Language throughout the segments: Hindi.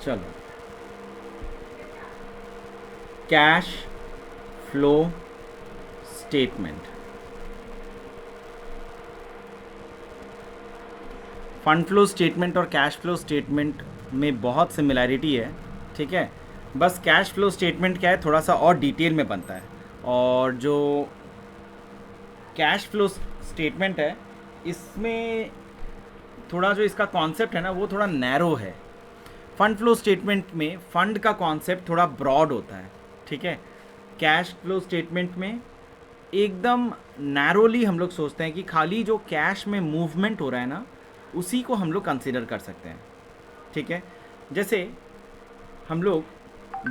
चलो, cash flow statement. Fund flow statement और कैश फ्लो स्टेटमेंट में बहुत सिमिलैरिटी है, ठीक है। बस कैश फ्लो स्टेटमेंट क्या है, थोड़ा सा और डिटेल में बनता है, और जो कैश फ्लो स्टेटमेंट है इसमें थोड़ा जो इसका कॉन्सेप्ट है ना वो थोड़ा नैरो है। फंड फ्लो स्टेटमेंट में फंड का कॉन्सेप्ट थोड़ा ब्रॉड होता है, ठीक है। कैश फ्लो स्टेटमेंट में एकदम नैरोली हम लोग सोचते हैं कि खाली जो कैश में मूवमेंट हो रहा है ना उसी को हम लोग कंसिडर कर सकते हैं, ठीक है। जैसे हम लोग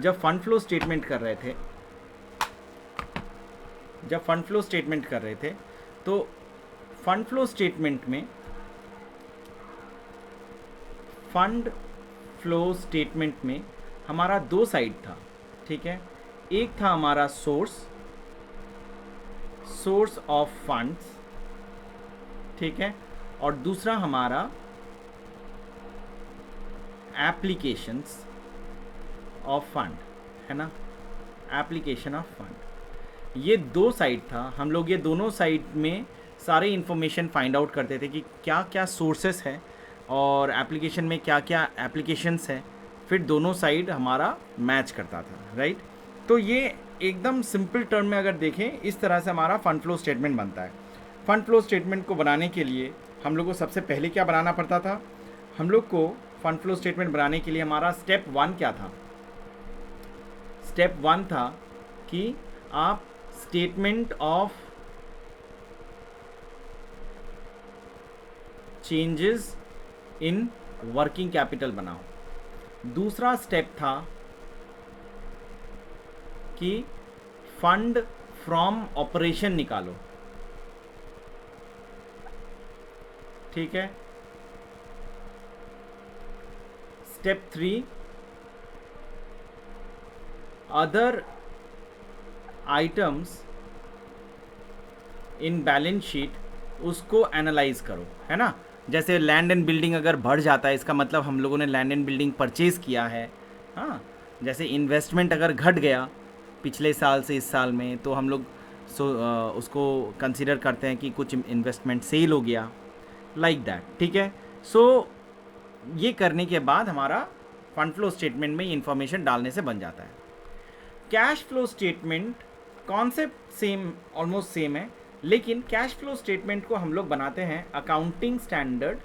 जब फंड फ्लो स्टेटमेंट कर रहे थे तो फंड फ्लो स्टेटमेंट में फंड फ्लो स्टेटमेंट में हमारा दो साइड था, ठीक है। एक था हमारा सोर्स ऑफ फंड्स, ठीक है, और दूसरा हमारा एप्लीकेशंस ऑफ फंड, है ना, एप्लीकेशन ऑफ फंड। ये दो साइड था, हम लोग ये दोनों साइड में सारे इन्फॉर्मेशन फाइंड आउट करते थे कि क्या क्या सोर्सेस है और एप्लीकेशन में क्या क्या एप्लीकेशंस है, फिर दोनों साइड हमारा मैच करता था, राइट। तो ये एकदम सिंपल टर्म में अगर देखें इस तरह से हमारा फंड फ्लो स्टेटमेंट बनता है। फंड फ्लो स्टेटमेंट को बनाने के लिए हम लोग को सबसे पहले क्या बनाना पड़ता था, हम लोग को फंड फ्लो स्टेटमेंट बनाने के लिए हमारा स्टेप वन क्या था, स्टेप वन था कि आप statement of changes in working capital बनाओ। दूसरा स्टेप था कि फंड फ्रॉम ऑपरेशन निकालो, ठीक है। Step three, other items in balance sheet उसको एनालाइज करो, है ना। जैसे लैंड एंड बिल्डिंग अगर बढ़ जाता है इसका मतलब हम लोगों ने लैंड एंड बिल्डिंग परचेज़ किया है, हाँ। जैसे इन्वेस्टमेंट अगर घट गया पिछले साल से इस साल में तो हम लोग उसको कंसिडर करते हैं कि कुछ इन्वेस्टमेंट सेल हो गया, लाइक दैट, ठीक है। सो ये करने के बाद हमारा फंड फ्लो स्टेटमेंट में इंफॉर्मेशन डालने से बन जाता है। Cash flow statement concept same, almost same है, लेकिन कैश फ्लो स्टेटमेंट को हम लोग बनाते हैं अकाउंटिंग स्टैंडर्ड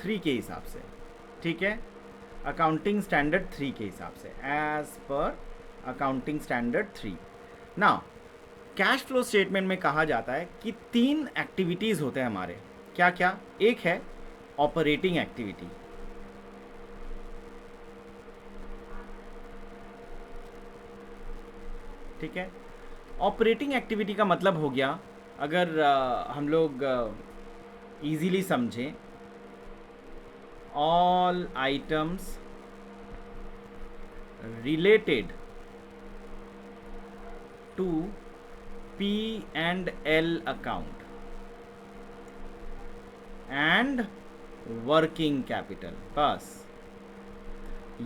3 के हिसाब से, ठीक है। अकाउंटिंग स्टैंडर्ड 3 के हिसाब से, as per accounting standard 3। Now cash flow statement में कहा जाता है कि 3 एक्टिविटीज़ होते हैं हमारे, क्या क्या। एक है ऑपरेटिंग एक्टिविटी, ठीक है। ऑपरेटिंग एक्टिविटी का मतलब हो गया, अगर हम लोग इजीली समझें, all items related to P and L account and working capital, बस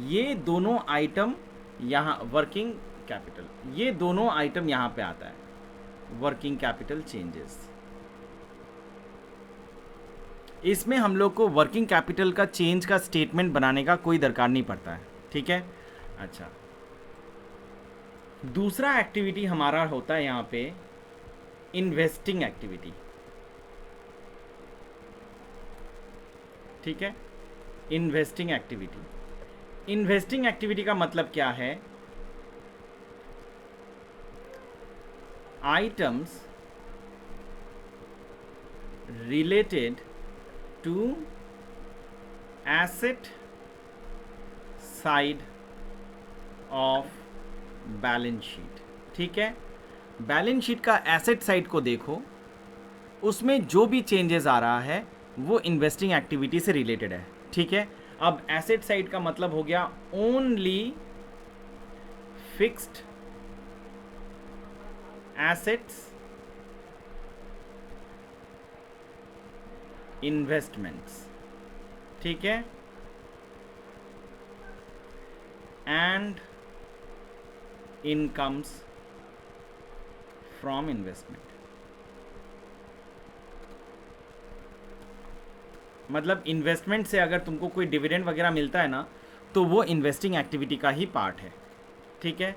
ये दोनों आइटम यहाँ, वर्किंग कैपिटल, ये दोनों आइटम यहाँ पे आता है, वर्किंग कैपिटल चेंजेस। इसमें हम लोग को वर्किंग कैपिटल का चेंज का स्टेटमेंट बनाने का कोई दरकार नहीं पड़ता है, ठीक है। अच्छा, दूसरा एक्टिविटी हमारा होता है यहाँ पे इन्वेस्टिंग एक्टिविटी, ठीक है। इन्वेस्टिंग एक्टिविटी का मतलब क्या है, items related to asset side of balance sheet, ठीक है। बैलेंस शीट का एसेट साइड को देखो, उसमें जो भी चेंजेस आ रहा है वो इन्वेस्टिंग एक्टिविटी से रिलेटेड है, ठीक है। अब एसेट साइड का मतलब हो गया ओनली फिक्स्ड एसेट्स इन्वेस्टमेंट्स, ठीक है, एंड इनकम्स फ्रॉम इन्वेस्टमेंट। मतलब इन्वेस्टमेंट से अगर तुमको कोई डिविडेंड वगैरह मिलता है ना, तो वो इन्वेस्टिंग एक्टिविटी का ही पार्ट है, ठीक है।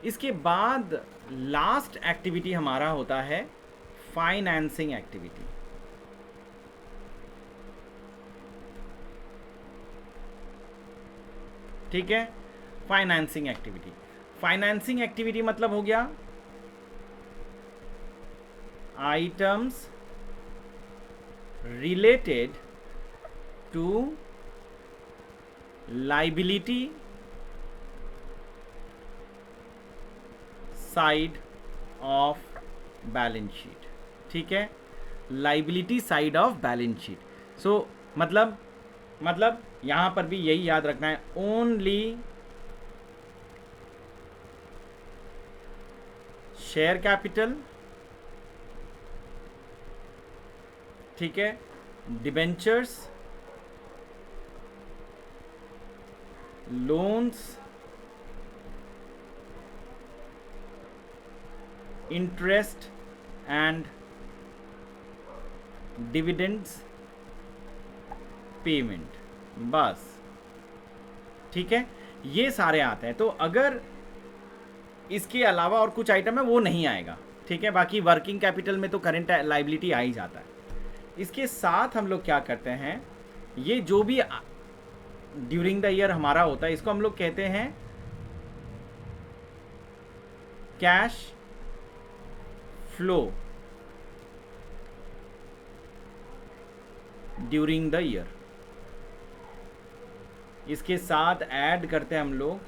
इसके बाद लास्ट एक्टिविटी हमारा होता है फाइनेंसिंग एक्टिविटी। ठीक है, फाइनेंसिंग एक्टिविटी। फाइनेंसिंग एक्टिविटी मतलब हो गया items related to liability side of balance sheet, ठीक है, liability side of balance sheet. So मतलब यहां पर भी यही याद रखना है, ओनली शेयर कैपिटल, ठीक है, debentures, loans, interest and dividends payment, बस, ठीक है, ये सारे आते हैं। तो अगर इसके अलावा और कुछ आइटम है वो नहीं आएगा, ठीक है। बाकी वर्किंग कैपिटल में तो करंट लाइबिलिटी आ ही जाता है। इसके साथ हम लोग क्या करते हैं, ये जो भी ड्यूरिंग द ईयर हमारा होता है, इसको हम लोग कहते हैं cash flow during the year. इसके साथ ऐड करते हैं हम लोग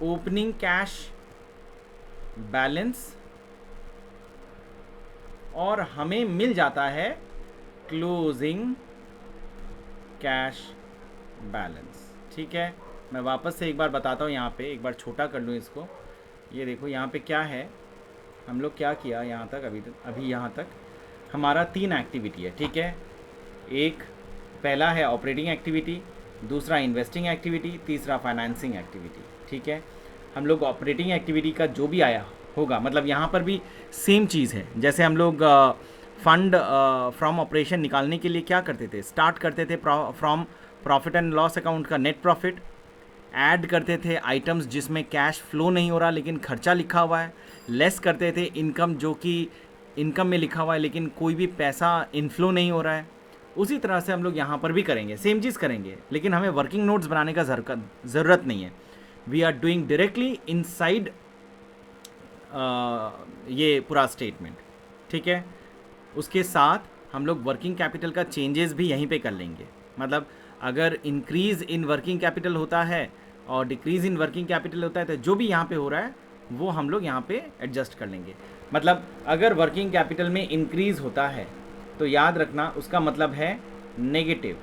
ओपनिंग कैश बैलेंस, और हमें मिल जाता है क्लोजिंग कैश बैलेंस, ठीक है। मैं वापस से एक बार बताता हूँ, यहाँ पे एक बार छोटा कर लूँ इसको। ये देखो यहाँ पे क्या है, हम लोग क्या किया यहाँ तक, अभी यहाँ तक हमारा 3 एक्टिविटी है, ठीक है। एक पहला है ऑपरेटिंग एक्टिविटी, दूसरा इन्वेस्टिंग एक्टिविटी, तीसरा फाइनेंसिंग एक्टिविटी, ठीक है। हम लोग ऑपरेटिंग एक्टिविटी का जो भी आया होगा, मतलब यहाँ पर भी सेम चीज़ है। जैसे हम लोग फंड फ्रॉम ऑपरेशन निकालने के लिए क्या करते थे, स्टार्ट करते थे from profit and loss account का नेट प्रॉफिट, ऐड करते थे आइटम्स जिसमें कैश फ्लो नहीं हो रहा लेकिन खर्चा लिखा हुआ है, लेस करते थे इनकम जो कि इनकम में लिखा हुआ है लेकिन कोई भी पैसा इनफ्लो नहीं हो रहा है। उसी तरह से हम लोग यहाँ पर भी करेंगे, सेम चीज़ करेंगे, लेकिन हमें वर्किंग नोट्स बनाने का ज़रूरत नहीं है। We are doing directly inside ये पूरा स्टेटमेंट, ठीक है। उसके साथ हम लोग वर्किंग कैपिटल का चेंजेस भी यहीं पे कर लेंगे। मतलब अगर इंक्रीज़ इन वर्किंग कैपिटल होता है और डिक्रीज़ इन वर्किंग कैपिटल होता है, तो जो भी यहाँ पे हो रहा है वो हम लोग यहाँ पे एडजस्ट कर लेंगे। मतलब अगर वर्किंग कैपिटल में इंक्रीज़ होता है तो याद रखना उसका मतलब है नेगेटिव,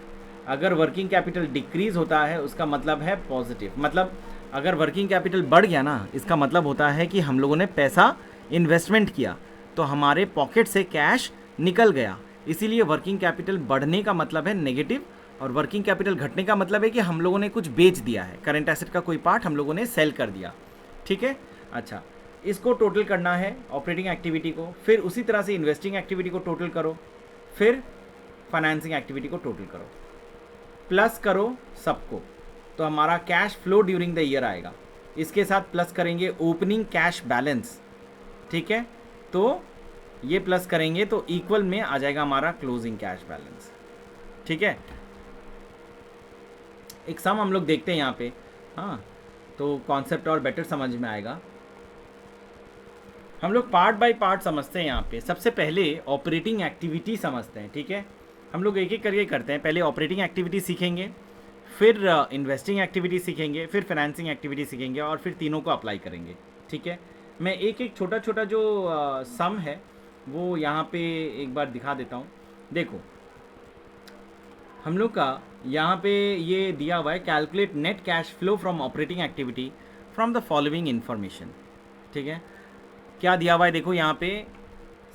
अगर वर्किंग कैपिटल डिक्रीज़ होता है उसका मतलब है पॉजिटिव। मतलब अगर वर्किंग कैपिटल बढ़ गया ना, इसका मतलब होता है कि हम लोगों ने पैसा इन्वेस्टमेंट किया तो हमारे पॉकेट से कैश निकल गया, इसीलिए वर्किंग कैपिटल बढ़ने का मतलब है नेगेटिव, और वर्किंग कैपिटल घटने का मतलब है कि हम लोगों ने कुछ बेच दिया है, करंट एसेट का कोई पार्ट हम लोगों ने सेल कर दिया, ठीक है। अच्छा, इसको टोटल करना है ऑपरेटिंग एक्टिविटी को, फिर उसी तरह से इन्वेस्टिंग एक्टिविटी को टोटल करो, फिर फाइनेंसिंग एक्टिविटी को टोटल करो, प्लस करो सबको, तो हमारा cash flow during the year आएगा। इसके साथ प्लस करेंगे ओपनिंग कैश बैलेंस, ठीक है, तो ये प्लस करेंगे तो इक्वल में आ जाएगा हमारा क्लोजिंग कैश बैलेंस, ठीक है। एक सम हम लोग देखते हैं यहाँ पे, हाँ, तो कॉन्सेप्ट और बेटर समझ में आएगा। हम लोग पार्ट बाय पार्ट समझते हैं यहाँ पे। सबसे पहले ऑपरेटिंग एक्टिविटी समझते हैं, ठीक है। हम लोग एक एक करके करते हैं, पहले ऑपरेटिंग एक्टिविटी सीखेंगे, फिर इन्वेस्टिंग एक्टिविटी सीखेंगे, फिर फाइनेंसिंग एक्टिविटी सीखेंगे, और फिर तीनों को अप्लाई करेंगे, ठीक है। मैं एक एक छोटा छोटा जो सम है वो यहाँ पे एक बार दिखा देता हूँ। देखो हम लोग का यहाँ पे ये दिया हुआ है, calculate net cash flow from operating activity from the following information, ठीक है। क्या दिया हुआ है देखो यहाँ पे,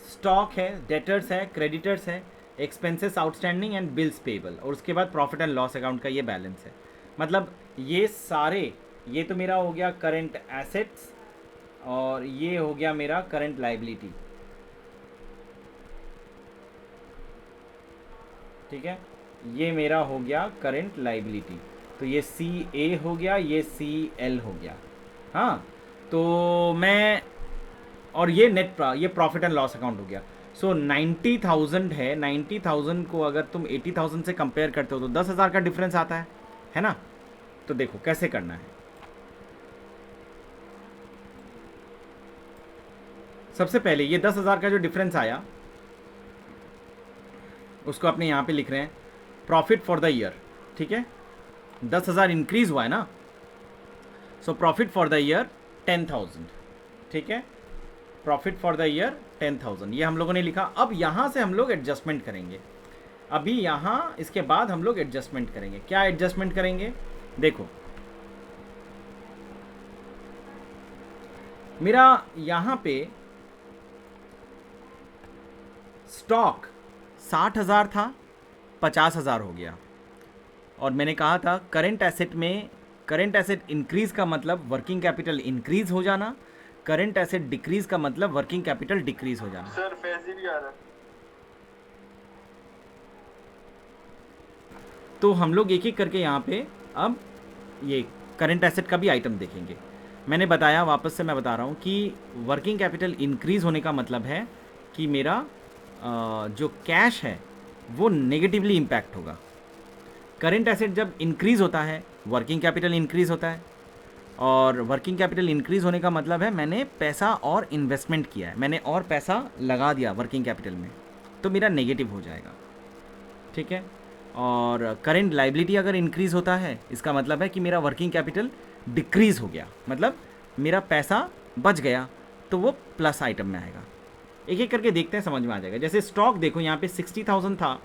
स्टॉक है, डेटर्स है, क्रेडिटर्स है, expenses outstanding and bills payable, और उसके बाद प्रॉफिट एंड लॉस अकाउंट का ये बैलेंस है। मतलब ये सारे, ये तो मेरा हो गया करंट एसेट्स और ये हो गया मेरा करंट लाइबिलिटी, ठीक है, ये मेरा हो गया करंट लाइबिलिटी। तो ये सी ए हो गया, ये सी एल हो गया। हाँ, तो मैं, और ये नेट ये प्रॉफिट एंड लॉस अकाउंट हो गया। सो 90,000 है, 90,000 को अगर तुम 80,000 से कंपेयर करते हो तो 10,000 का डिफरेंस आता है ना। तो देखो कैसे करना है। सबसे पहले ये 10,000 का जो डिफरेंस आया उसको अपने यहाँ पे लिख रहे हैं प्रॉफिट फॉर द ईयर, ठीक है। 10,000 इंक्रीज हुआ है ना, so profit for the year 10,000, ठीक है। प्रॉफिट फॉर द ईयर 10,000 ये हम लोगों ने लिखा। अब यहाँ से हम लोग एडजस्टमेंट करेंगे। अभी यहाँ इसके बाद हम लोग एडजस्टमेंट करेंगे। क्या एडजस्टमेंट करेंगे? देखो मेरा यहाँ पे स्टॉक 60,000 था, 50,000 हो गया। और मैंने कहा था करंट एसेट में, करंट एसेट इंक्रीज का मतलब वर्किंग कैपिटल इंक्रीज हो जाना, करंट एसेट डिक्रीज का मतलब वर्किंग कैपिटल डिक्रीज हो जाना। सर फैजी भी आ रहा है। तो हम लोग एक एक करके यहाँ पे अब ये करंट एसेट का भी आइटम देखेंगे। मैंने बताया, वापस से मैं बता रहा हूँ कि वर्किंग कैपिटल इंक्रीज होने का मतलब है कि मेरा जो कैश है वो नेगेटिवली इम्पैक्ट होगा। करंट एसेट जब इंक्रीज होता है वर्किंग कैपिटल इंक्रीज होता है, और वर्किंग कैपिटल इंक्रीज होने का मतलब है मैंने पैसा और इन्वेस्टमेंट किया है, मैंने और पैसा लगा दिया वर्किंग कैपिटल में, तो मेरा नेगेटिव हो जाएगा, ठीक है। और करंट लाइबिलिटी अगर इंक्रीज होता है इसका मतलब है कि मेरा वर्किंग कैपिटल डिक्रीज हो गया, मतलब मेरा पैसा बच गया, तो वो प्लस आइटम में आएगा। एक एक करके देखते हैं, समझ में आ जाएगा। जैसे स्टॉक देखो, यहाँ पे 60,000 था,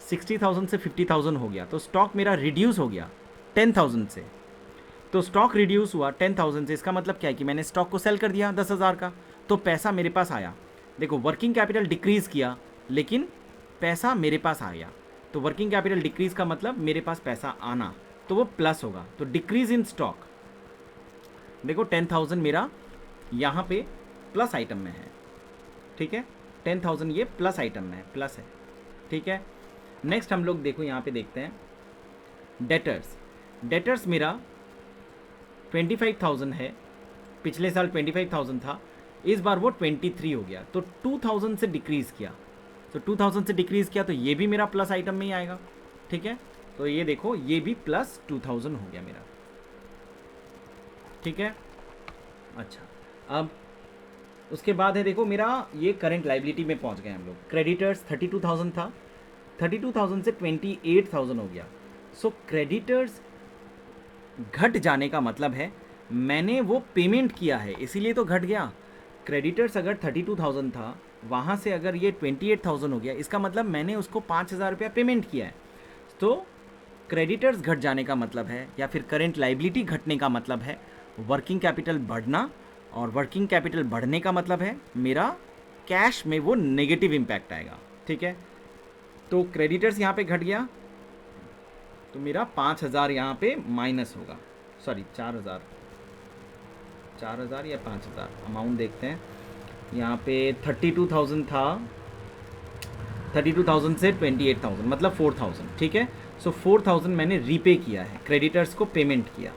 60,000 से 50,000 हो गया, तो स्टॉक मेरा रिड्यूस हो गया 10,000 से। तो स्टॉक रिड्यूस हुआ 10,000 से, इसका मतलब क्या है कि मैंने स्टॉक को सेल कर दिया 10,000 का, तो पैसा मेरे पास आया। देखो वर्किंग कैपिटल डिक्रीज किया लेकिन पैसा मेरे पास आ गया, तो वर्किंग कैपिटल डिक्रीज का मतलब मेरे पास पैसा आना, तो वो प्लस होगा। तो डिक्रीज इन स्टॉक, देखो 10,000 मेरा यहाँ पे प्लस आइटम में है, ठीक है। 10,000 ये प्लस आइटम में है, प्लस है, ठीक है। नेक्स्ट हम लोग देखो यहाँ पे देखते हैं डेटर्स। डेटर्स मेरा 25,000 है, पिछले साल 25,000 था, इस बार वो 23 हो गया, तो 2,000 से डिक्रीज़ किया। तो 2,000 से डिक्रीज़ किया तो ये भी मेरा प्लस आइटम में ही आएगा, ठीक है। तो ये देखो ये भी प्लस 2,000 हो गया मेरा, ठीक है। अच्छा, अब उसके बाद है देखो मेरा ये करंट लाइबिलिटी में पहुंच गए हम लोग। क्रेडिटर्स 32,000 था, 32,000 से 28,000 हो गया। सो क्रेडिटर्स घट जाने का मतलब है मैंने वो पेमेंट किया है, इसीलिए तो घट गया। क्रेडिटर्स अगर 32,000 था, वहाँ से अगर ये 28,000 हो गया, इसका मतलब मैंने उसको 5,000 रुपया पेमेंट किया है। तो क्रेडिटर्स घट जाने का मतलब है, या फिर करंट लाइबिलिटी घटने का मतलब है वर्किंग कैपिटल बढ़ना, और वर्किंग कैपिटल बढ़ने का मतलब है मेरा कैश में वो नेगेटिव इम्पैक्ट आएगा, ठीक है। तो क्रेडिटर्स यहाँ पे घट गया तो मेरा 5,000 यहाँ पे माइनस होगा, सॉरी 4,000 या 5,000, अमाउंट देखते हैं। यहाँ पे 32,000 था, 32,000 से 28,000 मतलब 4,000, ठीक है। सो 4,000 मैंने रीपे किया है, क्रेडिटर्स को पेमेंट किया,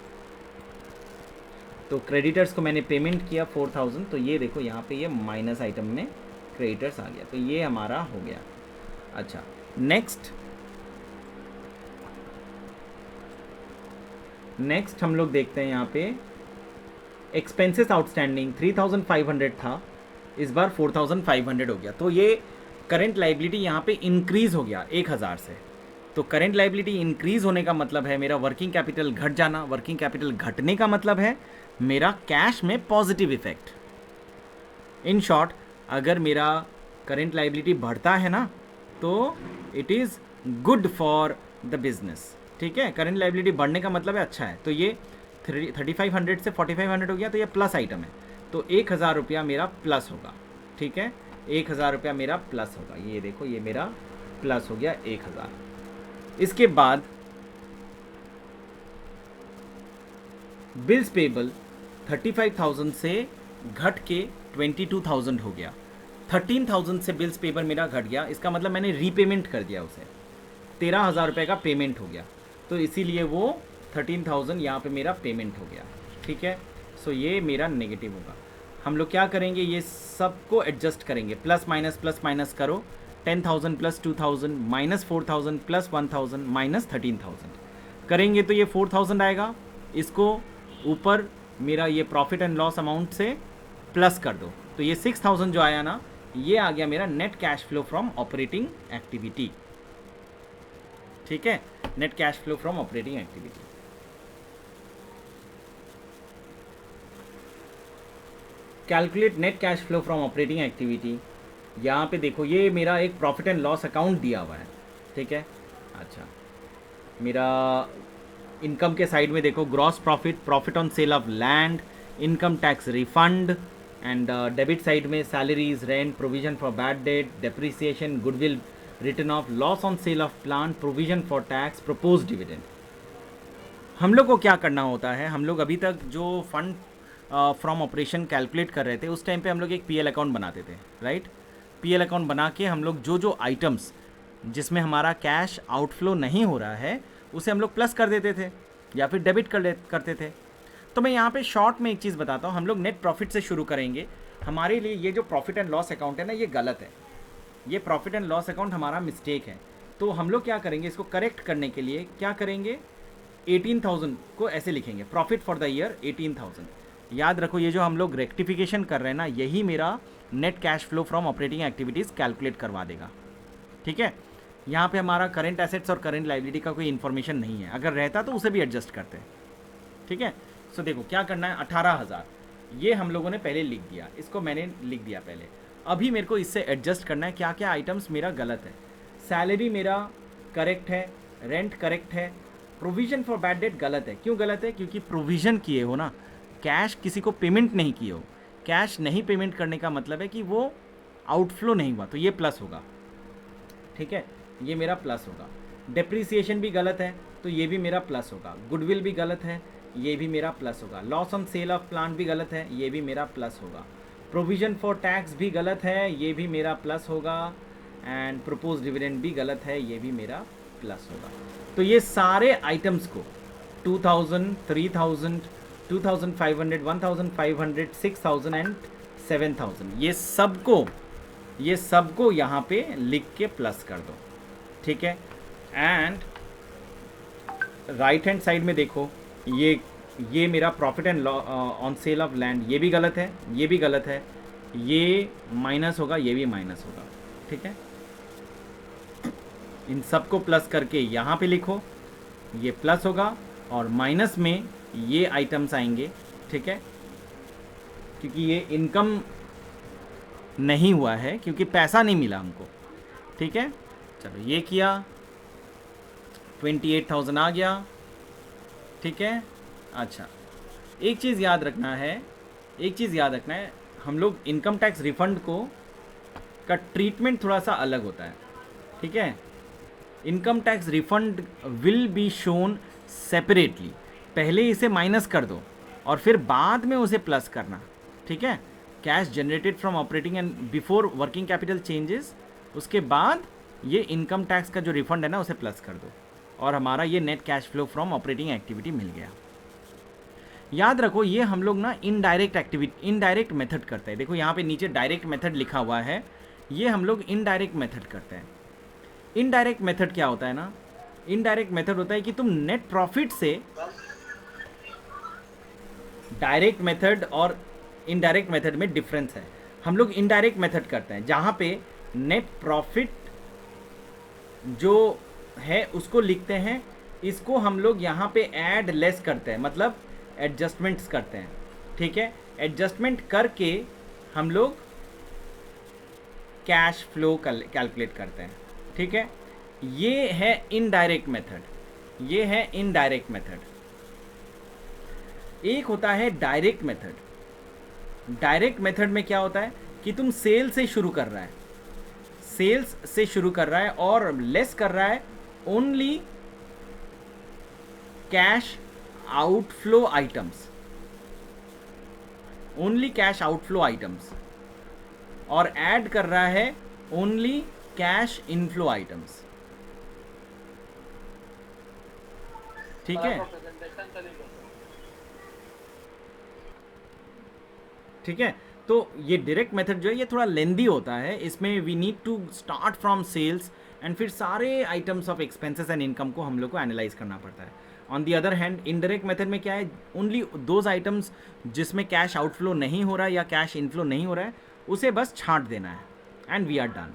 तो क्रेडिटर्स को मैंने पेमेंट किया 4,000, तो ये देखो यहाँ पे ये माइनस आइटम में क्रेडिटर्स आ गया, तो ये हमारा हो गया। अच्छा, नेक्स्ट हम लोग देखते हैं यहाँ पे एक्सपेंसेस आउटस्टैंडिंग 3,500 था, इस बार 4,500 हो गया, तो ये करंट लाइबिलिटी यहाँ पे इंक्रीज हो गया 1,000 से। तो करंट लाइबिलिटी इंक्रीज होने का मतलब है मेरा वर्किंग कैपिटल घट जाना, वर्किंग कैपिटल घटने का मतलब है मेरा कैश में पॉजिटिव इफेक्ट। इन शॉर्ट, अगर मेरा करंट लाइबिलिटी बढ़ता है ना तो it is good for the business, ठीक है। करंट लाइबिलिटी बढ़ने का मतलब है अच्छा है, तो ये 3,500 से 4,500 हो गया, तो ये प्लस आइटम है, तो 1,000 रुपया मेरा प्लस होगा, ठीक है। 1000 रुपया मेरा प्लस होगा। ये देखो ये मेरा प्लस हो गया 1000। इसके बाद बिल्स पेबल 35,000 से घट के 22,000 हो गया। 13,000 से बिल्स पेबल मेरा घट गया, इसका मतलब मैंने रीपेमेंट कर दिया उसे, 13,000 रुपये का पेमेंट हो गया, तो इसीलिए वो 13,000 यहाँ पे मेरा पेमेंट हो गया। ठीक है, सो ये मेरा नेगेटिव होगा। हम लोग क्या करेंगे, ये सबको एडजस्ट करेंगे, प्लस माइनस करो। 10,000 प्लस 2,000 माइनस 4,000 प्लस 1,000 माइनस 13,000 करेंगे तो ये 4,000 आएगा। इसको ऊपर मेरा ये प्रॉफिट एंड लॉस अमाउंट से प्लस कर दो, तो ये 6,000 जो आया ना, ये आ गया मेरा net cash flow from operating activity. ठीक है, net cash flow from operating activity. Calculate net cash flow from operating activity. यहाँ पे देखो ये मेरा एक प्रॉफिट एंड लॉस अकाउंट दिया हुआ है। ठीक है, अच्छा मेरा इनकम के साइड में देखो gross profit, profit on sale of land, income tax refund, and debit side में salaries, rent, provision for bad debt, depreciation, goodwill written off, loss on sale of plant, provision for tax, propose dividend. हम लोग को क्या करना होता है, हम लोग अभी तक जो फंड फ्रॉम ऑपरेशन कैलकुलेट कर रहे थे उस टाइम पे हम लोग एक पीएल अकाउंट बनाते थे, राइट। पीएल अकाउंट बना के हम लोग जो जो आइटम्स जिसमें हमारा कैश आउटफ्लो नहीं हो रहा है उसे हम लोग प्लस कर देते थे या फिर डेबिट करते थे। तो मैं यहाँ पे शॉर्ट में एक चीज़ बताता हूँ, हम लोग नेट प्रॉफिट से शुरू करेंगे। हमारे लिए ये जो प्रॉफिट एंड लॉस अकाउंट है ना, ये गलत है, ये प्रॉफिट एंड लॉस अकाउंट हमारा मिस्टेक है। तो हम लोग क्या करेंगे, इसको करेक्ट करने के लिए क्या करेंगे, 18,000 को ऐसे लिखेंगे, प्रॉफिट फॉर द ईयर 18,000। याद रखो ये जो हम लोग रेक्टिफिकेशन कर रहे हैं ना, यही मेरा net cash flow from operating activities calculate करवा देगा। ठीक है, यहाँ पे हमारा करंट एसेट्स और करंट लाइबिलिटी का कोई इन्फॉर्मेशन नहीं है, अगर रहता तो उसे भी एडजस्ट करते हैं। ठीक है, सो देखो क्या करना है, 18,000 ये हम लोगों ने पहले लिख दिया, इसको मैंने लिख दिया पहले। अभी मेरे को इससे एडजस्ट करना है क्या क्या आइटम्स मेरा गलत है। सैलरी मेरा करेक्ट है, रेंट करेक्ट है, प्रोविज़न फॉर बैड डेट गलत है। क्यों गलत है, क्योंकि प्रोविज़न किए हो ना, कैश किसी को पेमेंट नहीं किए हो। कैश नहीं पेमेंट करने का मतलब है कि वो आउटफ्लो नहीं हुआ, तो ये प्लस होगा। ठीक है, ये मेरा प्लस होगा। डेप्रिसिएशन भी गलत है तो ये भी मेरा प्लस होगा। गुडविल भी गलत है, ये भी मेरा प्लस होगा। Loss on sale of plant भी गलत है, ये भी मेरा प्लस होगा। प्रोविज़न फॉर टैक्स भी गलत है, ये भी मेरा प्लस होगा। एंड प्रपोज डिविडेंड भी गलत है, ये भी मेरा प्लस होगा। तो ये सारे आइटम्स को 2,000, 3,000, 2,500, 1,500, 6,000 एंड 7,000 ये सबको यहाँ पे लिख के प्लस कर दो। ठीक है, एंड राइट हैंड साइड में देखो ये मेरा profit and on sale of land, ये भी गलत है, ये भी गलत है, ये माइनस होगा, ये भी माइनस होगा। ठीक है, इन सबको प्लस करके यहाँ पे लिखो, ये प्लस होगा और माइनस में ये आइटम्स आएंगे। ठीक है, क्योंकि ये इनकम नहीं हुआ है, क्योंकि पैसा नहीं मिला हमको। ठीक है, चलो ये किया, 28,000 आ गया। ठीक है, अच्छा एक चीज़ याद रखना है, हम लोग इनकम टैक्स रिफंड का ट्रीटमेंट थोड़ा सा अलग होता है। ठीक है, income tax refund will be shown separately, पहले इसे माइनस कर दो और फिर बाद में उसे प्लस करना। ठीक है, cash generated from operating and before working capital changes, उसके बाद ये इनकम टैक्स का जो रिफंड है ना उसे प्लस कर दो और हमारा ये net cash flow from operating activity मिल गया। याद रखो ये हम लोग ना इनडायरेक्ट मेथड करते हैं। देखो यहाँ पे नीचे डायरेक्ट मेथड लिखा हुआ है, ये हम लोग इनडायरेक्ट मेथड करते हैं। इनडायरेक्ट मेथड क्या होता है ना, इनडायरेक्ट मेथड होता है कि तुम नेट प्रॉफिट से, डायरेक्ट मेथड और इनडायरेक्ट मेथड में डिफरेंस है। हम लोग इनडायरेक्ट मेथड करते हैं जहाँ पे नेट प्रॉफिट जो है उसको लिखते हैं, इसको हम लोग यहाँ पे ऐड लेस करते हैं, मतलब एडजस्टमेंट्स करते हैं। ठीक है, एडजस्टमेंट करके हम लोग कैश फ्लो कैलकुलेट करते हैं। ठीक है, ये है इनडायरेक्ट मेथड, ये है इनडायरेक्ट मेथड। एक होता है डायरेक्ट मेथड। डायरेक्ट मेथड में क्या होता है कि तुम सेल से शुरू कर रहा है, सेल्स से शुरू कर रहा है और लेस कर रहा है only cash outflow items, only cash outflow items, और ऐड कर रहा है ओनली कैश इनफ्लो आइटम्स। ठीक है, ठीक है। तो ये डायरेक्ट मेथड जो है ये थोड़ा लेंदी होता है, इसमें we need to start from sales and फिर सारे items of expenses and income को हम लोग को एनालाइज करना पड़ता है। On the other hand indirect method में क्या है, ओनली दोज आइटम्स जिसमें कैश आउटफ्लो नहीं हो रहा है या कैश इनफ्लो नहीं हो रहा है उसे बस छांट देना है एंड वी आर डन।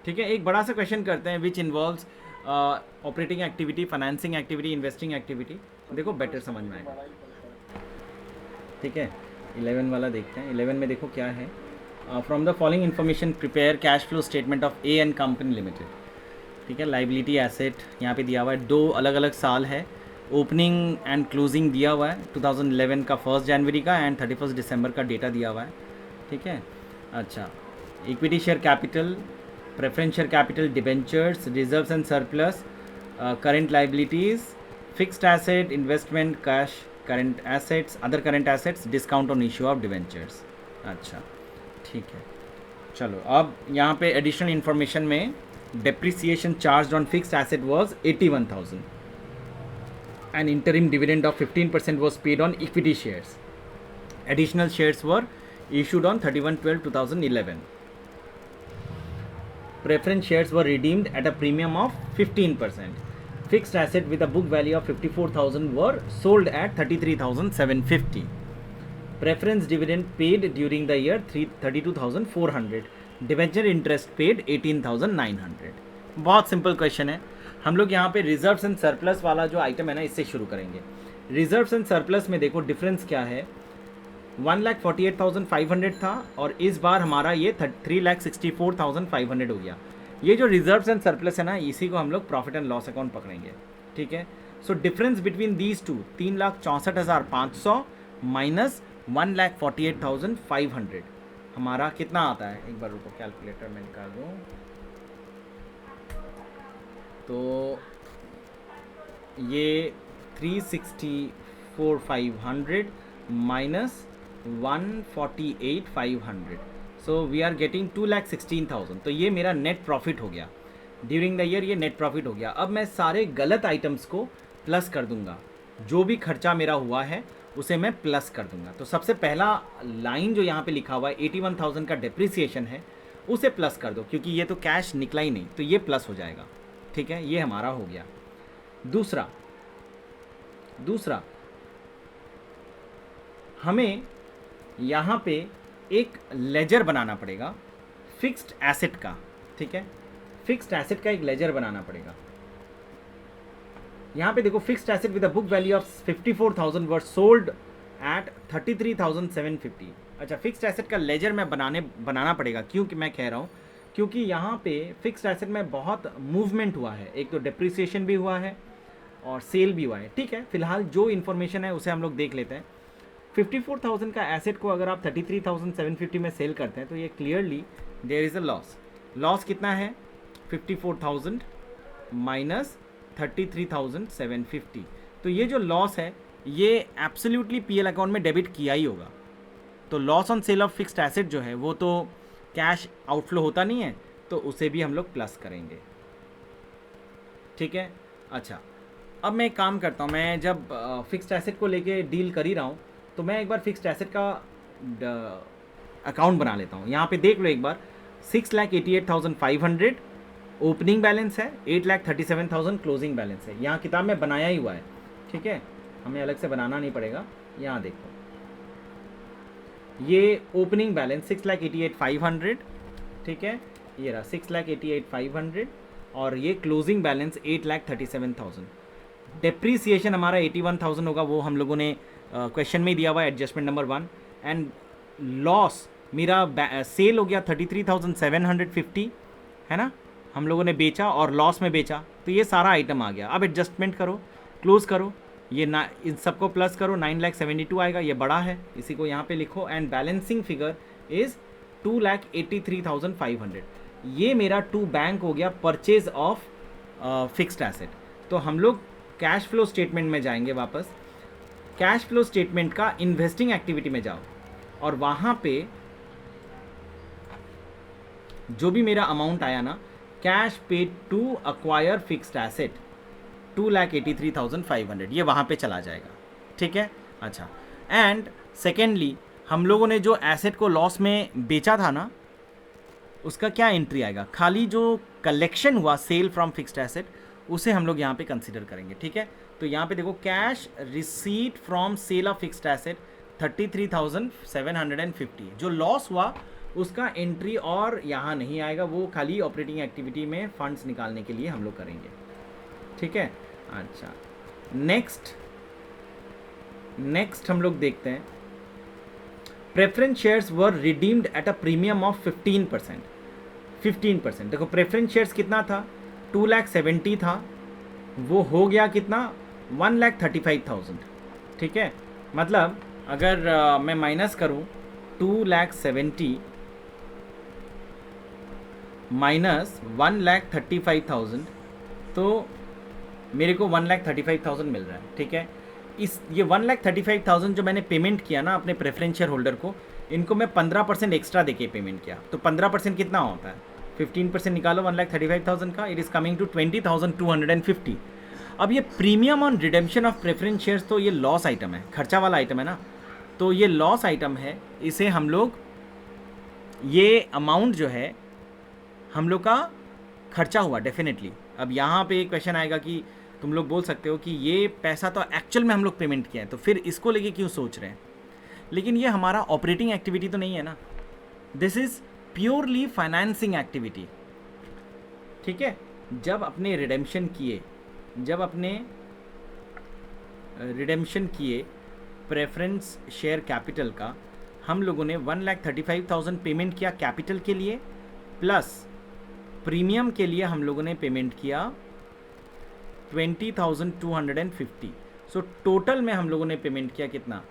ठीक है, एक बड़ा सा क्वेश्चन करते हैं which involves operating activity, financing activity, investing activity. देखो बेटर समझ में आएगा। ठीक है, 11 वाला देखते हैं। 11 में देखो क्या है, from the following information prepare cash flow statement of A and company limited. ठीक है, लाइबिलिटी एसेट यहाँ पे दिया हुआ है, दो अलग अलग साल है, ओपनिंग एंड क्लोजिंग दिया हुआ है, 2011 का 1 जनवरी का एंड 31 दिसंबर का डेटा दिया हुआ है। ठीक है, अच्छा, equity share capital, preference share capital, debentures, reserves and surplus, current liabilities, fixed asset, investment, cash, current assets, other current assets, discount on issue of debentures. अच्छा, ठीक है, चलो अब यहाँ पे एडिशनल इन्फॉर्मेशन में depreciation charged on fixed asset was 81,000 and interim dividend of 15% was paid on equity shares. Additional shares were issued on 31/12/2011. Preference shares were redeemed at a premium of 15%. Fixed asset with a book value of 54,000 were sold at 33,750. Preference dividend paid during the year 32,400. Debenture interest paid 18,900। बहुत सिंपल क्वेश्चन है। हम लोग यहाँ पे रिजर्व्स एंड सरप्लस वाला जो आइटम है ना इससे शुरू करेंगे। रिजर्व्स एंड सरप्लस में देखो डिफरेंस क्या है, 1,48,500 था और इस बार हमारा ये 3,64,500 हो गया। ये जो रिजर्व्स एंड सरप्लस है ना इसी को हम लोग प्रॉफिट एंड लॉस अकाउंट पकड़ेंगे। ठीक है, so difference between these two 3,64,500 minus 1,48,500 हमारा कितना आता है, एक बार रुको कैलकुलेटर में निकाल दूँ। तो ये 364,500 minus 148,500, so we are getting 2,16,000। तो ये मेरा नेट प्रॉफिट हो गया ड्यूरिंग द ईयर, ये नेट प्रॉफिट हो गया। अब मैं सारे गलत आइटम्स को प्लस कर दूंगा, जो भी खर्चा मेरा हुआ है उसे मैं प्लस कर दूंगा। तो सबसे पहला लाइन जो यहाँ पे लिखा हुआ है 81,000 का डेप्रिसिएशन है उसे प्लस कर दो, क्योंकि ये तो कैश निकला ही नहीं तो ये प्लस हो जाएगा। ठीक है, ये हमारा हो गया। दूसरा हमें यहाँ पे एक लेजर बनाना पड़ेगा फिक्स्ड एसेट का। ठीक है, फिक्स्ड एसेट का एक लेजर बनाना पड़ेगा। यहाँ पे देखो fixed asset with a book value of 54,000 were sold at 33,750। अच्छा, फिक्स्ड एसेट का लेजर में बनाना पड़ेगा। क्योंकि मैं कह रहा हूँ क्योंकि यहाँ पे फिक्स्ड एसेट में बहुत मूवमेंट हुआ है, एक तो डेप्रिसिएशन भी हुआ है और सेल भी हुआ है। ठीक है, फिलहाल जो इन्फॉर्मेशन है उसे हम लोग देख लेते हैं। 54,000 का एसेट को अगर आप 33,750 में सेल करते हैं तो ये clearly there is a loss. Loss कितना है, 54,000 माइनस 33,750। तो ये जो लॉस है ये एब्सोल्युटली पीएल अकाउंट में डेबिट किया ही होगा। तो loss on sale of fixed asset जो है वो तो कैश आउटफ्लो होता नहीं है, तो उसे भी हम लोग प्लस करेंगे। ठीक है, अच्छा, अब मैं एक काम करता हूँ, मैं जब फिक्स्ड एसेट को लेके डील कर ही रहा हूँ तो मैं एक बार फिक्स्ड एसेट का अकाउंट बना लेता हूँ। यहाँ पे देख लो एक बार, 6,88,500 ओपनिंग बैलेंस है, 8,37,000 क्लोजिंग बैलेंस है। यहाँ किताब में बनाया ही हुआ है। ठीक है, हमें अलग से बनाना नहीं पड़ेगा। यहाँ देखो ये ओपनिंग बैलेंस 6,88,500। ठीक है, ये रहा 6,88,500 और ये क्लोजिंग बैलेंस 8,37,000। डेप्रीसिएशन हमारा 81,000 होगा, वो हम लोगों ने क्वेश्चन में ही दिया हुआ है, एडजस्टमेंट नंबर 1। एंड लॉस मेरा सेल हो गया 33,750 है ना, हम लोगों ने बेचा और लॉस में बेचा, तो ये सारा आइटम आ गया। अब एडजस्टमेंट करो, क्लोज करो, ये इन सबको प्लस करो, 9,72,000 आएगा, ये बड़ा है, इसी को यहाँ पे लिखो। And balancing figure is 2,83,500। ये मेरा टू बैंक हो गया परचेज ऑफ फिक्स्ड एसेट। तो हम लोग कैश फ्लो स्टेटमेंट में जाएंगे वापस। कैश फ्लो स्टेटमेंट का इन्वेस्टिंग एक्टिविटी में जाओ और वहाँ पे जो भी मेरा अमाउंट आया ना, cash paid to acquire fixed asset 2,83,500, ये वहाँ पे चला जाएगा। ठीक है, अच्छा। एंड सेकेंडली हम लोगों ने जो एसेट को लॉस में बेचा था ना, उसका क्या एंट्री आएगा? खाली जो कलेक्शन हुआ सेल फ्रॉम फिक्स्ड एसेट, उसे हम लोग यहाँ पे कंसीडर करेंगे। ठीक है, तो यहाँ पे देखो cash receipt from sale of fixed asset 33,750। जो लॉस हुआ उसका एंट्री और यहाँ नहीं आएगा, वो खाली ऑपरेटिंग एक्टिविटी में फंड्स निकालने के लिए हम लोग करेंगे। ठीक है, अच्छा। नेक्स्ट हम लोग देखते हैं, preference shares were redeemed at a premium of 15%। 15%। देखो प्रेफरेंस शेयर्स कितना था? 2,70,000 था, वो हो गया कितना? 1,35,000। ठीक है, मतलब अगर मैं माइनस करूं 2,70,000 माइनस 1,35,000, तो मेरे को 1,35,000 मिल रहा है। ठीक है, ये 1,35,000 जो मैंने पेमेंट किया ना अपने प्रेफरेंस शेयर होल्डर को, इनको मैं 15% एक्स्ट्रा देके पेमेंट किया। तो 15% कितना होता है? 15% निकालो 1,35,000 का, इट इज़ कमिंग टू 20,250। अब ये premium on redemption of preference shares, तो ये लॉस आइटम है, खर्चा वाला आइटम है ना, तो ये लॉस आइटम है। इसे हम लोग, ये अमाउंट जो है हम लोग का खर्चा हुआ डेफिनेटली। अब यहाँ पे एक क्वेश्चन आएगा कि तुम लोग बोल सकते हो कि ये पैसा तो एक्चुअल में हम लोग पेमेंट किया है, तो फिर इसको लेके क्यों सोच रहे हैं? लेकिन ये हमारा ऑपरेटिंग एक्टिविटी तो नहीं है ना, this is purely financing activity. ठीक है, जब अपने रिडेम्पशन किए प्रेफरेंस शेयर कैपिटल का, हम लोगों ने 1,35,000 पेमेंट किया कैपिटल के लिए, प्लस प्रीमियम के लिए हम लोगों ने पेमेंट किया 20,250। सो टोटल में हम लोगों ने पेमेंट किया कितना?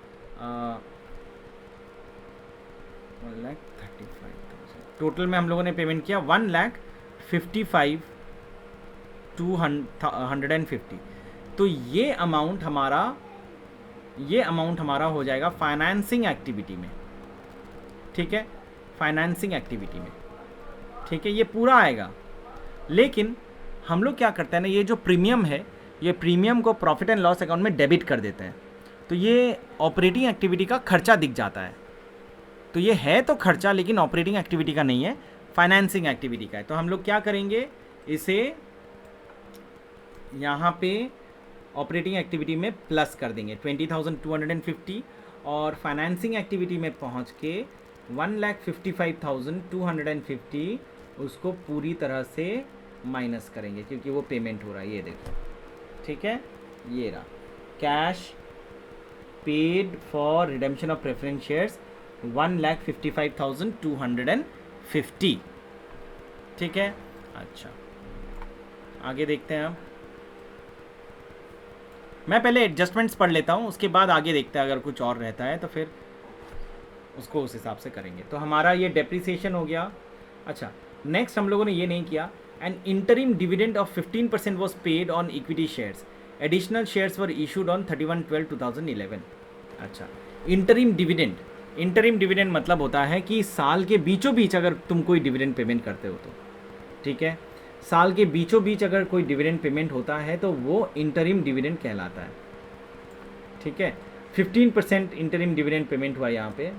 1,35,000। टोटल में हम लोगों ने पेमेंट किया 1,55,250। तो ये अमाउंट हमारा हो जाएगा फाइनेंसिंग एक्टिविटी में। ठीक है, फाइनेंसिंग एक्टिविटी में। ठीक है, ये पूरा आएगा। लेकिन हम लोग क्या करते हैं ना, ये जो प्रीमियम है, ये प्रीमियम को प्रॉफिट एंड लॉस अकाउंट में डेबिट कर देते हैं, तो ये ऑपरेटिंग एक्टिविटी का खर्चा दिख जाता है। तो ये है तो खर्चा, लेकिन ऑपरेटिंग एक्टिविटी का नहीं है, फाइनेंसिंग एक्टिविटी का है। तो हम लोग क्या करेंगे, इसे यहाँ पे ऑपरेटिंग एक्टिविटी में प्लस कर देंगे 20,250, और फाइनेंसिंग एक्टिविटी में पहुँच के 1,55,250 उसको पूरी तरह से माइनस करेंगे, क्योंकि वो पेमेंट हो रहा है। ये देखो, ठीक है, ये रहा cash paid for redemption of preference shares 1,55,250। ठीक है, अच्छा आगे देखते हैं। अब मैं पहले एडजस्टमेंट्स पढ़ लेता हूँ, उसके बाद आगे देखते हैं, अगर कुछ और रहता है तो फिर उसको उस हिसाब से करेंगे। तो हमारा ये डेप्रिसिएशन हो गया। अच्छा, नेक्स्ट हम लोगों ने ये नहीं किया, N interim dividend of 15% was paid on equity shares, additional shares were issued on 31/12/2011। अच्छा, इंटरिम डिविडेंड मतलब होता है कि साल के बीचों बीच अगर तुम कोई डिविडेंड पेमेंट करते हो तो, ठीक है, साल के बीचों बीच अगर कोई डिविडेंड पेमेंट होता है तो वो इंटरिम डिविडेंड कहलाता है। ठीक है, 15% इंटरिम डिविडेंड पेमेंट हुआ यहाँ पे।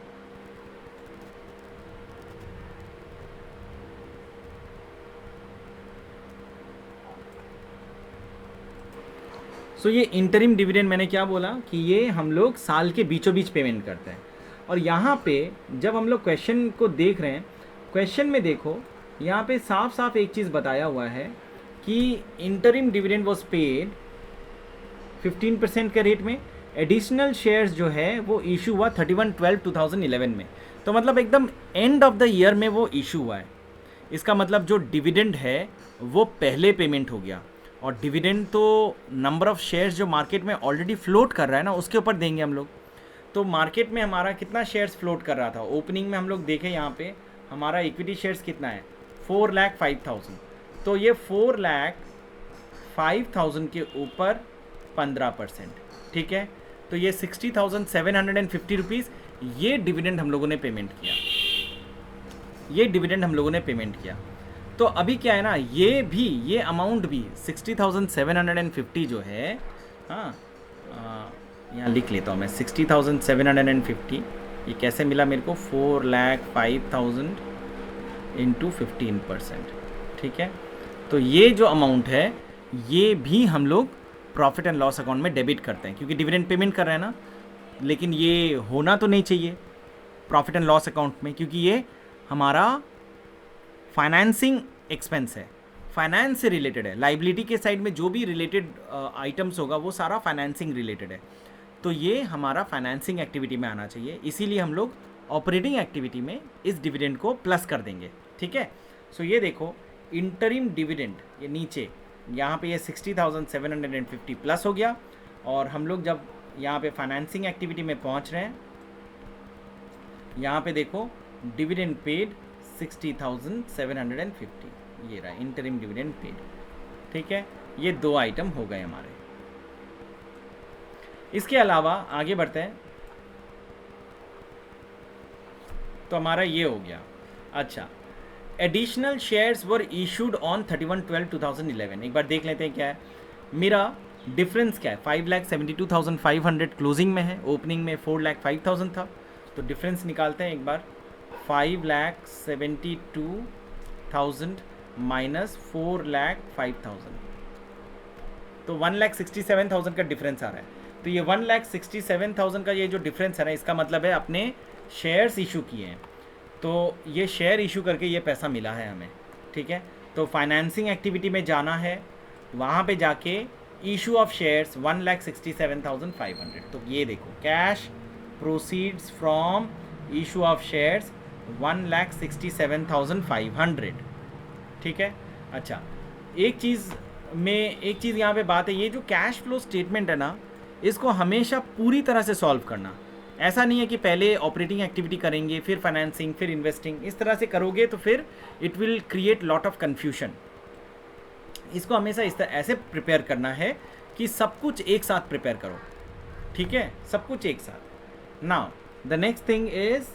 सो ये इंटरिम डिविडेंड मैंने क्या बोला कि ये हम लोग साल के बीचों बीच पेमेंट करते हैं। और यहाँ पे जब हम लोग क्वेश्चन को देख रहे हैं, क्वेश्चन में देखो यहाँ पे साफ साफ एक चीज़ बताया हुआ है कि इंटरिम डिविडेंड वॉज पेड 15% के रेट में, एडिशनल शेयर्स जो है वो इशू हुआ 31/12/2011 में। तो मतलब एकदम एंड ऑफ द ईयर में वो इशू हुआ है। इसका मतलब जो डिविडेंड है वो पहले पेमेंट हो गया, और डिविडेंड तो नंबर ऑफ़ शेयर्स जो मार्केट में ऑलरेडी फ्लोट कर रहा है ना, उसके ऊपर देंगे हम लोग। तो मार्केट में हमारा कितना शेयर्स फ्लोट कर रहा था, ओपनिंग में हम लोग देखें यहाँ पे हमारा इक्विटी शेयर्स कितना है 4,05,000, तो ये 4,05,000 के ऊपर 15%, ठीक है। तो ये 60,750 रुपीज़ ये डिविडेंड हम लोगों ने पेमेंट किया, ये डिविडेंड हम लोगों ने पेमेंट किया। तो अभी क्या है ना, ये अमाउंट भी 60,750 जो है, हाँ यहाँ लिख लेता हूँ मैं 60,750, ये कैसे मिला मेरे को 4,05,000 इंटू 15%, ठीक है। तो ये जो अमाउंट है ये भी हम लोग प्रॉफिट एंड लॉस अकाउंट में डेबिट करते हैं, क्योंकि डिविडेंड पेमेंट कर रहे हैं ना। लेकिन ये होना तो नहीं चाहिए प्रॉफिट एंड लॉस अकाउंट में, क्योंकि ये हमारा फाइनेंसिंग एक्सपेंस है, फाइनेंस से रिलेटेड है। लाइबिलिटी के साइड में जो भी रिलेटेड आइटम्स होगा वो सारा फाइनेंसिंग रिलेटेड है, तो ये हमारा फाइनेंसिंग एक्टिविटी में आना चाहिए। इसीलिए हम लोग ऑपरेटिंग एक्टिविटी में इस डिविडेंड को प्लस कर देंगे, ठीक है। सो ये देखो इंटरिम डिविडेंड, ये नीचे यहाँ पे ये 60,750 प्लस हो गया, और हम लोग जब यहाँ पे फाइनेंसिंग एक्टिविटी में पहुँच रहे हैं, यहाँ पे देखो डिविडेंड पेड 60,750, ये रहा इंटरिम डिविडेंड पेड, ठीक है। ये दो आइटम हो गए हमारे। इसके अलावा आगे बढ़ते हैं, तो हमारा ये हो गया। अच्छा, additional shares were issued on 31/12/2011। एक बार देख लेते हैं क्या है मेरा डिफरेंस, क्या है 5,72,500 क्लोजिंग में है, ओपनिंग में 4,05,000 था, तो डिफरेंस निकालते हैं एक बार। 5,72,000 माइनस 4,05,000, तो 1,67,000 का डिफरेंस आ रहा है। तो ये 1,67,000 का ये जो डिफरेंस है ना, इसका मतलब है अपने शेयर्स इशू किए हैं, तो ये शेयर इशू करके ये पैसा मिला है हमें, ठीक है। तो फाइनेंसिंग एक्टिविटी में जाना है, वहाँ पे जाके इशू ऑफ शेयर्स 1,67,500, तो ये देखो cash proceeds from issue of shares 1,67,500, ठीक है। अच्छा, एक चीज़ यहाँ पे बात है, ये जो कैश फ्लो स्टेटमेंट है ना, इसको हमेशा पूरी तरह से सॉल्व करना। ऐसा नहीं है कि पहले ऑपरेटिंग एक्टिविटी करेंगे फिर फाइनेंसिंग फिर इन्वेस्टिंग, इस तरह से करोगे तो फिर it will create lot of confusion. इसको हमेशा इस तरह ऐसे प्रिपेयर करना है कि सब कुछ एक साथ प्रिपेयर करो, ठीक है, सब कुछ एक साथ। Now the next thing is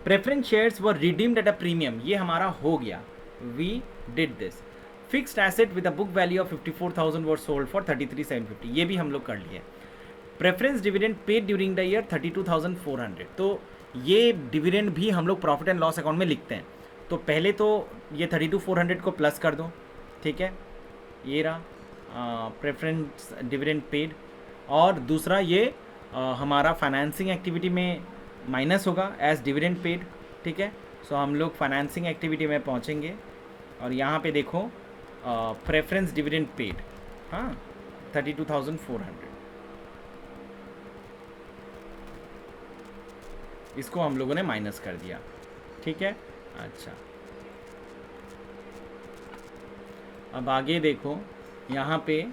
preference shares were redeemed at a premium, ये हमारा हो गया, we did this. Fixed asset with a book value of 54,000 were sold for 33,750, ये भी हम लोग कर लिए। Preference dividend paid during the year 32,400, तो ये डिविडेंड भी हम लोग प्रॉफिट एंड लॉस अकाउंट में लिखते हैं। तो पहले तो ये 32,400 को प्लस कर दो, ठीक है, ये रहा प्रेफरेंस डिविडेंड पेड, और दूसरा ये हमारा फाइनेंसिंग एक्टिविटी में माइनस होगा एज डिविडेंड पेड, ठीक है। सो हम लोग फाइनेंसिंग एक्टिविटी में पहुंचेंगे, और यहाँ पे देखो प्रेफरेंस डिविडेंड पेड, हाँ 32,400, इसको हम लोगों ने माइनस कर दिया, ठीक है। अच्छा, अब आगे देखो यहाँ पे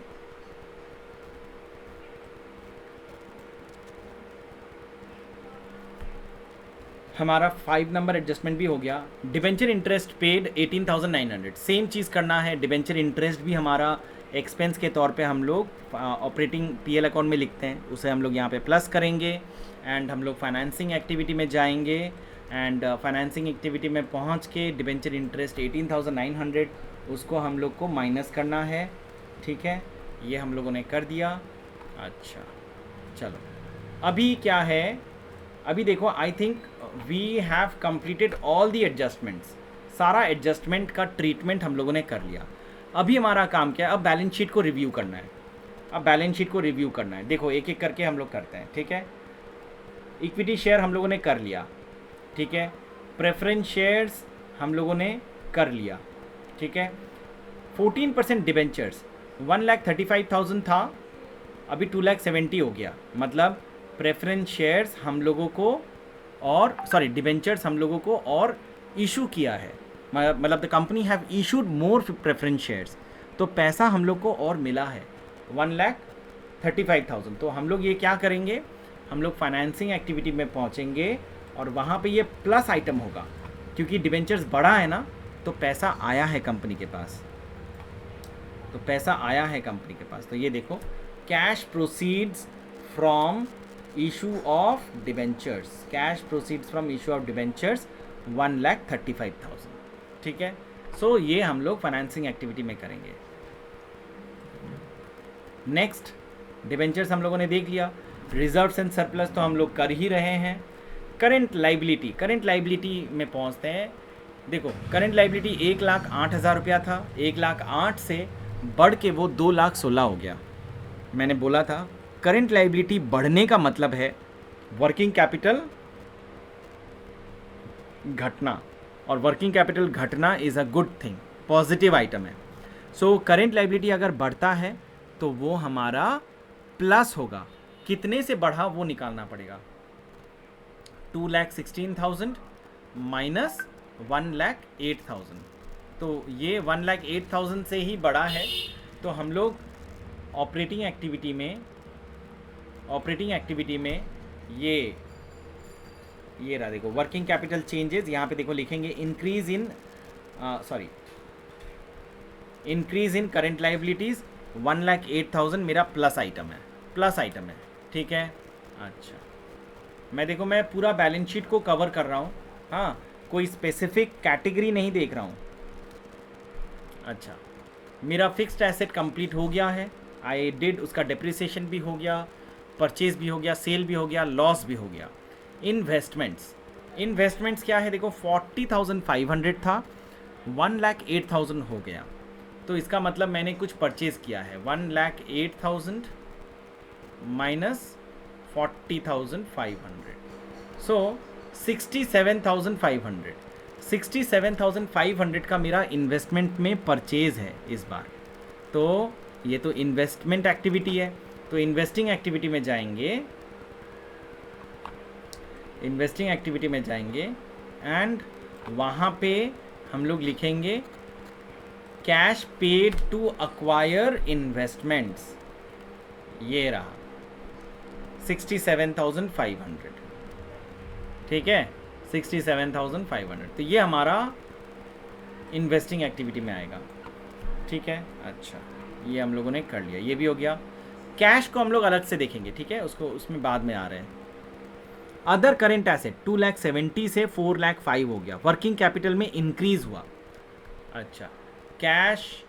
हमारा 5 नंबर एडजस्टमेंट भी हो गया। डिबेंचर इंटरेस्ट पेड 18,900, सेम चीज़ करना है। डिबेंचर इंटरेस्ट भी हमारा एक्सपेंस के तौर पे हम लोग ऑपरेटिंग पीएल अकाउंट में लिखते हैं, उसे हम लोग यहाँ पे प्लस करेंगे, एंड हम लोग फाइनेंसिंग एक्टिविटी में जाएंगे, एंड फाइनेंसिंग एक्टिविटी में पहुँच के डिबेंचर इंटरेस्ट 18,900 उसको हम लोग को माइनस करना है, ठीक है, ये हम लोगों ने कर दिया। अच्छा, चलो अभी क्या है, अभी देखो I think we have completed all the adjustments, सारा एडजस्टमेंट का ट्रीटमेंट हम लोगों ने कर लिया। अभी हमारा काम क्या है, अब बैलेंस शीट को रिव्यू करना है। अब बैलेंस शीट को रिव्यू करना है, देखो एक एक करके हम लोग करते हैं, ठीक है। इक्विटी शेयर हम लोगों ने कर लिया, ठीक है। प्रेफरेंस शेयर्स हम लोगों ने कर लिया, ठीक है। 14% डिबेंचर्स 1,35,000 था, अभी 2,70,000 हो गया, मतलब प्रेफरेंस शेयर्स हम लोगों को और डिबेंचर्स हम लोगों को और इशू किया है, मतलब the company have issued more preference shares, तो पैसा हम लोग को और मिला है 1,35,000। तो हम लोग ये क्या करेंगे, हम लोग फाइनेंसिंग एक्टिविटी में पहुंचेंगे और वहाँ पे ये प्लस आइटम होगा, क्योंकि डिबेंचर्स बढ़ा है ना, तो पैसा आया है कंपनी के पास, तो पैसा आया है कंपनी के पास। तो ये देखो, cash proceeds from issue of debentures, cash proceeds from issue of debentures 1,35,000, ठीक है। सो ये हम लोग फाइनेंसिंग एक्टिविटी में करेंगे। नेक्स्ट, डिबेंचर्स हम लोगों ने देख लिया, रिजर्व्स एंड सरप्लस तो हम लोग कर ही रहे हैं। करंट लाइबिलिटी, करंट लाइबिलिटी में पहुंचते हैं। देखो, करंट लाइबिलिटी 1,08,000 रुपया था, 1,08,000 से बढ़ के वो 2,16,000 हो गया। मैंने बोला था करंट लाइबिलिटी बढ़ने का मतलब है वर्किंग कैपिटल घटना, और वर्किंग कैपिटल घटना is a good thing, positive item है। सो करंट लाइबिलिटी अगर बढ़ता है तो वो हमारा प्लस होगा। कितने से बढ़ा वो निकालना पड़ेगा, 2,16,000 माइनस 1,08,000, तो ये 1,08,000 से ही बड़ा है। तो हम लोग ऑपरेटिंग एक्टिविटी में ये रहा, देखो वर्किंग कैपिटल चेंजेस, यहाँ पे देखो लिखेंगे इंक्रीज इन करंट लाइबिलिटीज़ 1,08,000 मेरा प्लस आइटम है, ठीक है। अच्छा, मैं पूरा बैलेंस शीट को कवर कर रहा हूँ, हाँ, कोई स्पेसिफिक कैटेगरी नहीं देख रहा हूँ। अच्छा, मेरा फिक्स्ड एसेट कंप्लीट हो गया है, आई डिड, उसका डिप्रिसिएशन भी हो गया, परचेज भी हो गया, सेल भी हो गया, लॉस भी हो गया। इन्वेस्टमेंट्स क्या है, देखो 40,500 था, 1,08,000 हो गया, तो इसका मतलब मैंने कुछ परचेज किया है। 1,08,000 माइनस 40,500, सो 67,500, 67,500 का मेरा इन्वेस्टमेंट में परचेज है इस बार। तो ये तो इन्वेस्टमेंट एक्टिविटी है, तो इन्वेस्टिंग एक्टिविटी में जाएंगे एंड वहाँ पे हम लोग लिखेंगे cash paid to acquire investments, ये रहा 67,500, ठीक है, 67,500, तो ये हमारा इन्वेस्टिंग एक्टिविटी में आएगा, ठीक है। अच्छा, ये हम लोगों ने कर लिया, ये भी हो गया। कैश को हम लोग अलग से देखेंगे, ठीक है, उसमें बाद में आ रहे हैं। अदर करेंट एसेट 2,70,000 से 4,05,000 हो गया, वर्किंग कैपिटल में इंक्रीज हुआ। अच्छा, कैश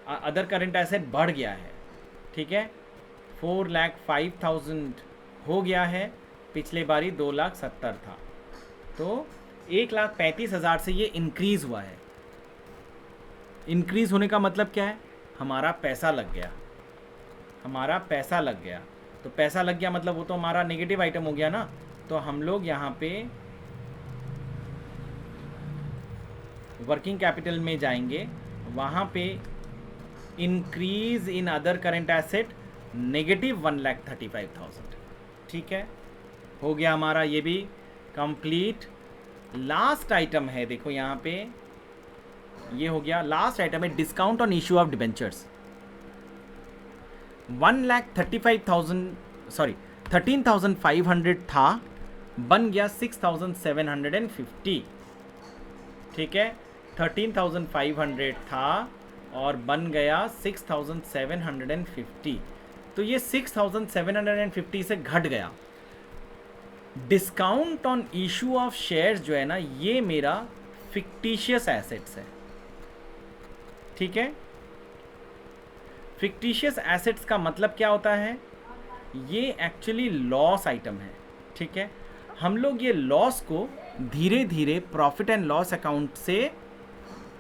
अदर करेंट एसेट बढ़ गया है, ठीक है, 4,05,000 हो गया है, पिछले बारी 2,70,000 था, तो 1,35,000 से ये इंक्रीज़ हुआ है। इंक्रीज़ होने का मतलब क्या है, हमारा पैसा लग गया, तो पैसा लग गया मतलब वो तो हमारा नेगेटिव आइटम हो गया ना। तो हम लोग यहाँ पे वर्किंग कैपिटल में जाएंगे, वहाँ पे increase in other current asset negative 1,35,000, ठीक है, हो गया हमारा ये भी कंप्लीट। लास्ट आइटम है, देखो यहाँ पे ये हो गया, लास्ट आइटम है discount on issue of debentures. 13,500 था, बन गया 6,750, ठीक है, 13,500 था और बन गया 6,750, तो ये 6,750 से घट गया। Discount on issue of shares जो है ना, ये मेरा फिक्टिशियस एसेट्स है, ठीक है। फिक्टिशियस एसेट्स का मतलब क्या होता है, ये एक्चुअली लॉस आइटम है, ठीक है। हम लोग ये लॉस को धीरे धीरे प्रॉफिट एंड लॉस अकाउंट से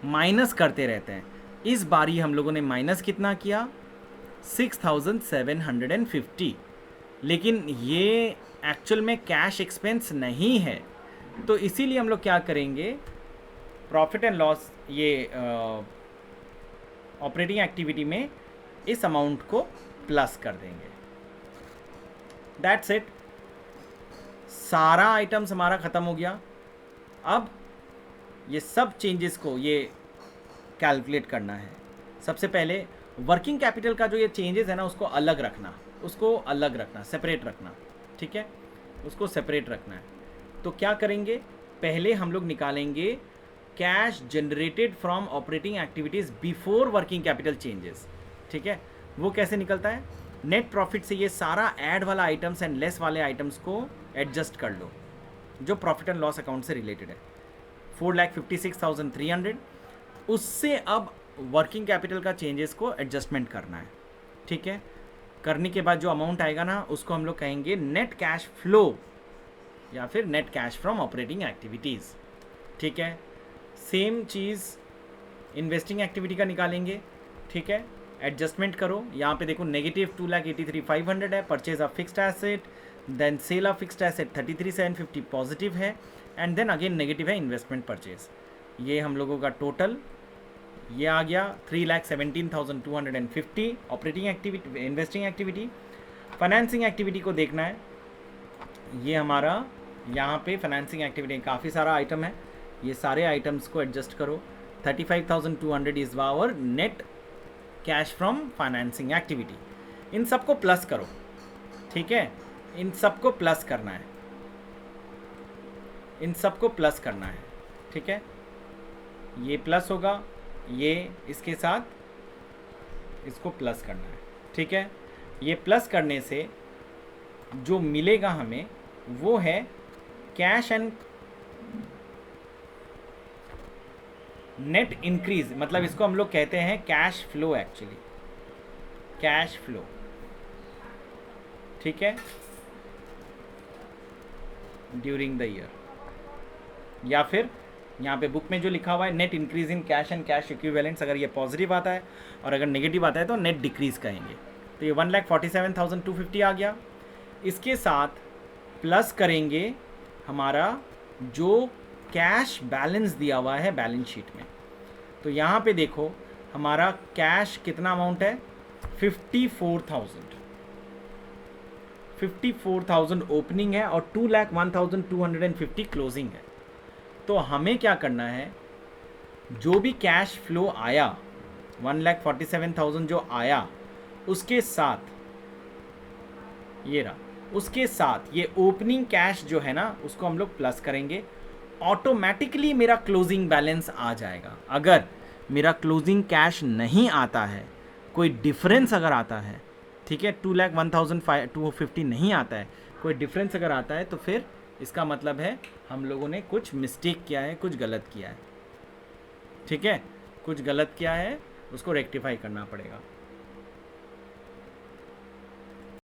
माइनस करते रहते हैं। इस बारी हम लोगों ने माइनस कितना किया, 6,750, लेकिन ये एक्चुअल में कैश एक्सपेंस नहीं है, तो इसीलिए हम लोग क्या करेंगे, प्रॉफिट एंड लॉस ये ऑपरेटिंग एक्टिविटी में इस अमाउंट को प्लस कर देंगे। दैट्स इट, सारा आइटम्स हमारा ख़त्म हो गया। अब ये सब चेंजेस को ये कैलकुलेट करना है। सबसे पहले वर्किंग कैपिटल का जो ये चेंजेस है ना, उसको अलग रखना, सेपरेट रखना, ठीक है। उसको सेपरेट रखना है। तो क्या करेंगे, पहले हम लोग निकालेंगे cash generated from operating activities before working capital changes. ठीक है, वो कैसे निकलता है, नेट प्रॉफिट से ये सारा ऐड वाला आइटम्स एंड लेस वाले आइटम्स को एडजस्ट कर लो जो प्रॉफिट एंड लॉस अकाउंट से रिलेटेड है। 4,56,300, उससे अब वर्किंग कैपिटल का चेंजेस को एडजस्टमेंट करना है। ठीक है, करने के बाद जो अमाउंट आएगा ना उसको हम लोग कहेंगे नेट कैश फ्लो या फिर net cash from operating activities. ठीक है, सेम चीज़ इन्वेस्टिंग एक्टिविटी का निकालेंगे। ठीक है, एडजस्टमेंट करो, यहाँ पे देखो नेगेटिव 2,83,500 है, purchase of fixed asset, then sale of fixed asset 33,750 positive है, एंड देन अगेन नेगेटिव है इन्वेस्टमेंट परचेज। ये हम लोगों का टोटल ये आ गया 3,17,250 operating activity, investing activity. Financing activity को देखना है, ये हमारा यहाँ पे फाइनेंसिंग एक्टिविटी काफ़ी सारा आइटम है, ये सारे आइटम्स को एडजस्ट करो। 35,200 is our net cash from financing activity. इन सबको प्लस करो। ठीक है, इन सबको प्लस करना है, इन सबको प्लस करना है। ठीक है, ये प्लस होगा, ये इसके साथ इसको प्लस करना है। ठीक है, ये प्लस करने से जो मिलेगा हमें वो है कैश एंड नेट इंक्रीज, मतलब इसको हम लोग कहते हैं cash flow, actually cash flow. ठीक है, ड्यूरिंग द ईयर, या फिर यहाँ पे बुक में जो लिखा हुआ है net increase in cash and cash equivalents, अगर ये पॉजिटिव आता है और अगर नेगेटिव आता है तो नेट डिक्रीज कहेंगे। तो ये 1,47,250 आ गया। इसके साथ प्लस करेंगे हमारा जो कैश बैलेंस दिया हुआ है बैलेंस शीट में। तो यहाँ पे देखो हमारा कैश कितना अमाउंट है, 54,000 ओपनिंग है और 2,01,250 क्लोजिंग है। तो हमें क्या करना है, जो भी कैश फ्लो आया 1,47,000 जो आया उसके साथ ये रहा, उसके साथ ये ओपनिंग कैश जो है ना उसको हम लोग प्लस करेंगे, ऑटोमेटिकली मेरा क्लोजिंग बैलेंस आ जाएगा। अगर मेरा क्लोजिंग कैश नहीं आता है, कोई डिफरेंस अगर आता है, ठीक है, 2,01,250 नहीं आता है, कोई डिफरेंस अगर आता है तो फिर इसका मतलब है हम लोगों ने कुछ मिस्टेक किया है, कुछ गलत किया है। ठीक है, कुछ गलत किया है, उसको रेक्टिफाई करना पड़ेगा।